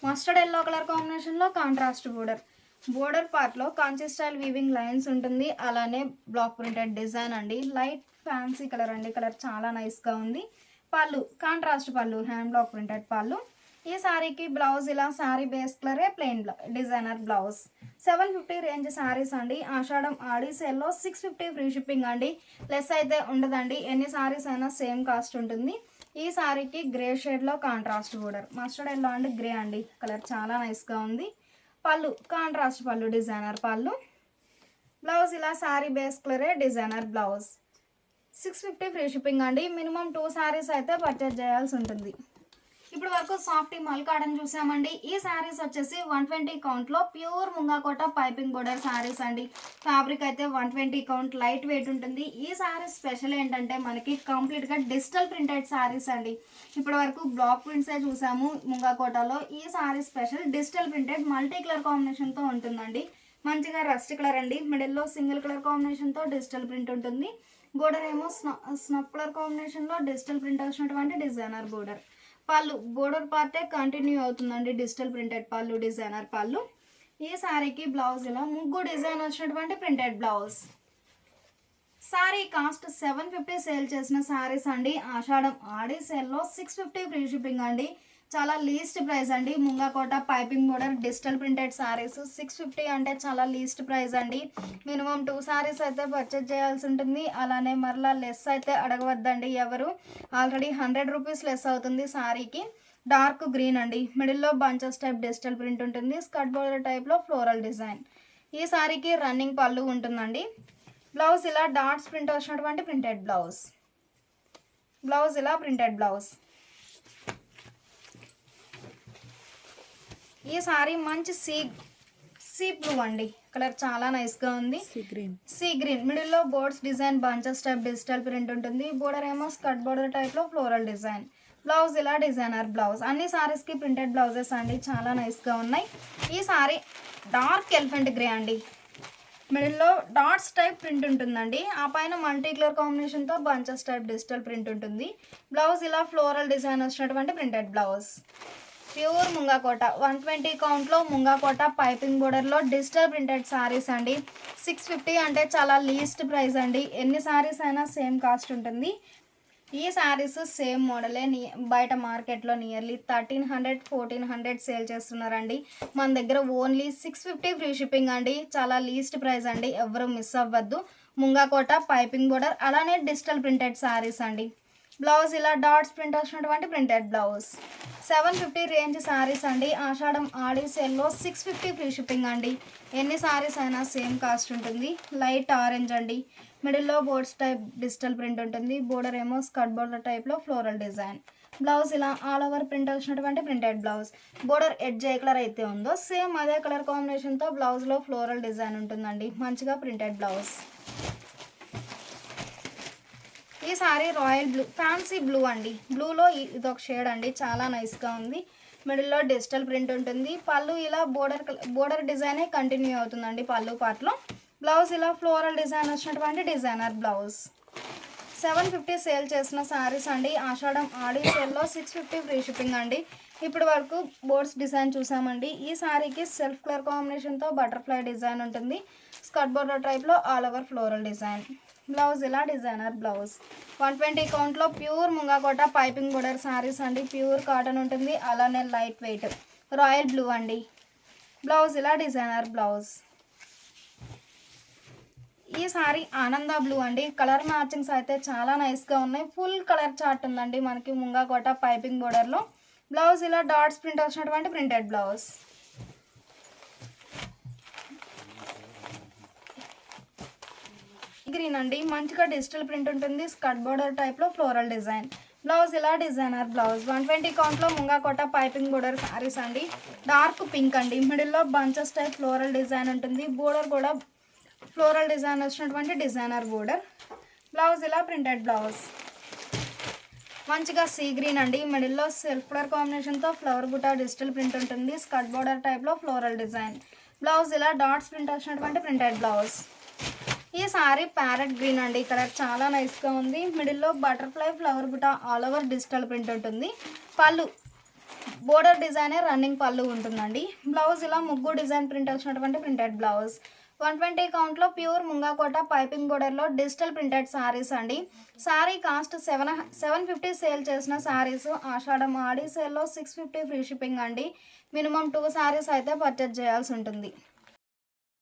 మస్టర్డ్ ఎల్లో కలర్ కాంబినేషన్లో కాంట్రాస్ట్ బోర్డర్. బోర్డర్ పార్ట్లో కాంచి స్టైల్ వీవింగ్ లైన్స్ ఉంటుంది. అలానే బ్లాక్ ప్రింటెడ్ డిజైన్ అండి. లైట్ ఫ్యాన్సీ కలర్ అండి, కలర్ చాలా నైస్గా ఉంది. పళ్ళు కాంట్రాస్ట్ పళ్ళు, హ్యాండ్ బ్లాక్ ప్రింటెడ్ పళ్ళు. ఈ శారీకి బ్లౌజ్ ఇలా శారీ బేస్ కలరే plain designer blouse. 750 range saris అండి. ఆషాఢం ఆడి సేల్లో 650 ఫ్రీ షిప్పింగ్ అండి. లెస్ అయితే ఉండదండి. ఎన్ని శారీస్ అయినా సేమ్ కాస్ట్ ఉంటుంది. ఈ శారీకి గ్రే షేడ్లో contrast border. Mustard yellow and grey అండి, కలర్ చాలా నైస్గా ఉంది. పళ్ళు కాంట్రాస్ట్ పళ్ళు, డిజైనర్ పళ్ళు. బ్లౌజ్ ఇలా శారీ బేస్ కలరే డిజైనర్ బ్లౌజ్. 650 ఫ్రీ షిప్పింగ్ అండి. మినిమం 2 శారీస్ అయితే పర్చేజ్ చేయాల్సి ఉంటుంది. ఇప్పుడు వరకు సాఫ్టీ మల్ కాటన్ చూసామండి. ఈ శారీస్ వచ్చేసి 120 కౌంట్లో ప్యూర్ ముంగాకోట పైపింగ్ బోర్డర్ శారీస్ అండి. ఫ్యాబ్రిక్ అయితే 120 కౌంట్, లైట్ వెయిట్ ఉంటుంది. ఈ శారీస్ స్పెషల్ ఏంటంటే మనకి కంప్లీట్గా డిజిటల్ ప్రింటెడ్ శారీస్ అండి. ఇప్పటి వరకు బ్లాక్ ప్రింట్సే చూసాము ముంగాకోటలో. ఈ sari special digital printed multi colour కాంబినేషన్తో ఉంటుందండి. మంచిగా రస్ట్ కలర్ అండి. మిడిల్లో సింగిల్ కలర్ కాంబినేషన్తో డిజిటల్ ప్రింట్ ఉంటుంది. బోర్డర్ ఏమో స్నఫ్ కలర్ కాంబినేషన్లో డిజిటల్ ప్రింట్ వచ్చినటువంటి డిజైనర్ బోర్డర్. పళ్ళు బోర్డర్ పార్టే కంటిన్యూ అవుతుందండి. డిజిటల్ ప్రింటెడ్ పళ్ళు, డిజైనర్ పళ్ళు. ఈ శారీకి బ్లౌజ్ ఇలా ముగ్గు డిజైన్ వచ్చినటువంటి printed blouse. Sari cost 750 sale చేసిన శారీస్ అండి. ఆషాఢం ఆడి సేల్లో 650 ఫ్రీ షిప్పింగ్ అండి. చాలా లీస్ట్ ప్రైస్ అండి. ముంగాకోట piping border digital printed saris 650 అంటే చాలా లీస్ట్ ప్రైస్ అండి. మినిమం 2 శారీస్ అయితే పర్చేజ్ చేయాల్సి ఉంటుంది. అలానే మరలా లెస్ అయితే అడగవద్దండి ఎవరు. ఆల్రెడీ 100 రూపీస్ లెస్ అవుతుంది శారీకి. డార్క్ గ్రీన్ అండి. మిడిల్లో బంచెస్ టైప్ డిజిటల్ ప్రింట్ ఉంటుంది. స్కర్ట్ బోర్డర్ టైప్లో ఫ్లోరల్ డిజైన్. ఈ సారీకి రన్నింగ్ పళ్ళు ఉంటుందండి. బ్లౌజ్ ఇలా డాట్స్ ప్రింట్ వచ్చినటువంటి ప్రింటెడ్ బ్లౌజ్. బ్లౌజ్ ఇలా ప్రింటెడ్ బ్లౌజ్. ఈ సారీ మంచి సీ బ్లూ అండి. కలర్ చాలా నైస్గా ఉంది. సీ గ్రీన్ మిడిల్లో boards design bunches type digital print ఉంటుంది. బోర్డర్ ఏమో స్కర్ట్ బోర్డర్ టైప్లో ఫ్లోరల్ డిజైన్. బ్లౌజ్ ఇలా డిజైనర్ బ్లౌజ్. అన్ని సారీస్కి ప్రింటెడ్ బ్లౌజెస్ అండి, చాలా నైస్గా ఉన్నాయి. ఈ సారీ డార్క్ ఎలిఫెంట్ గ్రే అండి. మిడిల్లో డాట్స్ టైప్ ప్రింట్ ఉంటుందండి. ఆ పైన మల్టీ కలర్ కాంబినేషన్తో బంచెస్ టైప్ డిజిటల్ ప్రింట్ ఉంటుంది. బ్లౌజ్ ఇలా ఫ్లోరల్ డిజైన్ వచ్చినటువంటి ప్రింటెడ్ బ్లౌజ్. ప్యూర్ ముంగాకోట 120 కౌంట్లో ముంగాకోట పైపింగ్ బోర్డర్లో డిజిటల్ ప్రింటెడ్ సారీస్ అండి. 650 అంటే చాలా లీస్ట్ ప్రైస్ అండి. ఎన్ని సారీస్ అయినా సేమ్ కాస్ట్ ఉంటుంది. ఈ సారీస్ సేమ్ మోడలే బయట మార్కెట్లో నియర్లీ 1300-1400 సేల్ చేస్తున్నారండి. మన దగ్గర ఓన్లీ 650 ఫ్రీ షిప్పింగ్ అండి. చాలా లీస్ట్ ప్రైస్ అండి, ఎవరు మిస్ అవ్వద్దు. ముంగాకోట పైపింగ్ బోర్డర్ అలానే డిజిటల్ ప్రింటెడ్ సారీస్ అండి. బ్లౌజ్ ఇలా డాట్స్ ప్రింట్ వచ్చినటువంటి ప్రింటెడ్ బ్లౌజ్. 750 రేంజ్ సారీస్ అండి. ఆషాఢం ఆడి సేల్లో 650 ఫ్రీ షిప్పింగ్ అండి. ఎన్ని సారీస్ అయినా సేమ్ కాస్ట్ ఉంటుంది. లైట్ ఆరెంజ్ అండి. మిడిల్లో బోర్డ్స్ టైప్ డిజిటల్ ప్రింట్ ఉంటుంది. బోర్డర్ ఏమో స్కర్ట్ బోర్డర్ టైప్లో ఫ్లోరల్ డిజైన్. బ్లౌజ్ ఇలా ఆల్ ఓవర్ ప్రింట్ వచ్చినటువంటి ప్రింటెడ్ బ్లౌజ్. బోర్డర్ ఎడ్జ్ ఏ కలర్ అయితే ఉందో సేమ్ అదే కలర్ కాంబినేషన్తో బ్లౌజ్లో ఫ్లోరల్ డిజైన్ ఉంటుందండి. మంచిగా ప్రింటెడ్ బ్లౌజ్. ఈ sorry royal blue fancy blue అండి. బ్లూలో ఇదొక షేడ్ అండి, చాలా నైస్గా ఉంది. మిడిల్లో డిజిటల్ ప్రింట్ ఉంటుంది. పళ్ళు ఇలా బోర్డర్ డిజైనే కంటిన్యూ అవుతుందండి పళ్ళు పార్ట్లో. బ్లౌజ్ ఇలా ఫ్లోరల్ డిజైన్ వచ్చినటువంటి డిజైనర్ బ్లౌజ్. 750 సేల్ చేసిన సారీస్ అండి. ఆషాఢం ఆడి సేల్లో 650 ఫ్రీ షిప్పింగ్ అండి. ఇప్పటి వరకు బోర్డ్స్ డిజైన్ చూసామండి. ఈ సారీకి సెల్ఫ్ కలర్ కాంబినేషన్తో బటర్ఫ్లై డిజైన్ ఉంటుంది. స్కర్ట్ బోర్డర్ టైప్లో all over floral design. Blouse ఇలా డిజైనర్ బ్లౌజ్. 120 కౌంట్లో ప్యూర్ ముంగాకోట పైపింగ్ బోర్డర్ సారీస్ అండి. ప్యూర్ కాటన్ ఉంటుంది, అలానే లైట్ వెయిట్ రాయల్ బ్లూ అండి. బ్లౌజ్ ఇలా డిజైనర్ బ్లౌజ్. ఈ సారీ ఆనంద బ్లూ అండి. కలర్ మ్యాచింగ్స్ అయితే చాలా నైస్గా ఉన్నాయి. ఫుల్ కలర్ చార్ట్ ఉందండి మనకి ముంగాకోట పైపింగ్ బోర్డర్లో. బ్లౌజ్ ఇలా డాట్స్ ప్రింట్ వచ్చినటువంటి ప్రింటెడ్ బ్లౌజ్. గ్రీన్ అండి. మంచిగా డిజిటల్ ప్రింట్ ఉంటుంది. స్కర్ట్ బోర్డర్ టైప్లో ఫ్లోరల్ డిజైన్. బ్లౌజ్ ఇలా డిజైనర్ బ్లౌజ్. 120 కౌంట్లో ముంగాకోట పైపింగ్ బోర్డర్ సారీస్ అండి. డార్క్ పింక్ అండి. మిడిల్లో బంచెస్ టైప్ ఫ్లోరల్ డిజైన్ ఉంటుంది. బోర్డర్ కూడా ఫ్లోరల్ డిజైన్ వచ్చినటువంటి డిజైనర్ బోర్డర్. బ్లౌజ్ ఇలా ప్రింటెడ్ బ్లౌజ్. మంచిగా సీ గ్రీన్ అండి. మిడిల్లో సెల్ఫ్ కలర్ కాంబినేషన్తో ఫ్లవర్ బుటా డిజిటల్ ప్రింట్ ఉంటుంది. స్కర్ట్ బోర్డర్ టైప్లో ఫ్లోరల్ డిజైన్. బ్లౌజ్ ఇలా డాట్స్ ప్రింట్ వచ్చినటువంటి ప్రింటెడ్ బ్లౌజ్. ఈ సారీ ప్యారెట్ గ్రీన్ అండి. కలర్ చాలా నైస్గా ఉంది. మిడిల్లో butterfly flower buta all over digital print ఉంటుంది. పళ్ళు బోర్డర్ డిజైనే రన్నింగ్ పళ్ళు ఉంటుందండి. బ్లౌజ్ ఇలా ముగ్గు డిజైన్ ప్రింట్ వచ్చినటువంటి ప్రింటెడ్ బ్లౌజ్. 120 కౌంట్లో ప్యూర్ ముంగాకోట పైపింగ్ బోర్డర్లో డిజిటల్ ప్రింటెడ్ సారీస్ అండి. సారీ కాస్ట్ 750 సేల్ చేసిన సారీస్ ఆషాఢం ఆడి సేల్లో 650 ఫ్రీ షిప్పింగ్ అండి. మినిమం 2 సారీస్ అయితే పర్చేజ్ చేయాల్సి ఉంటుంది.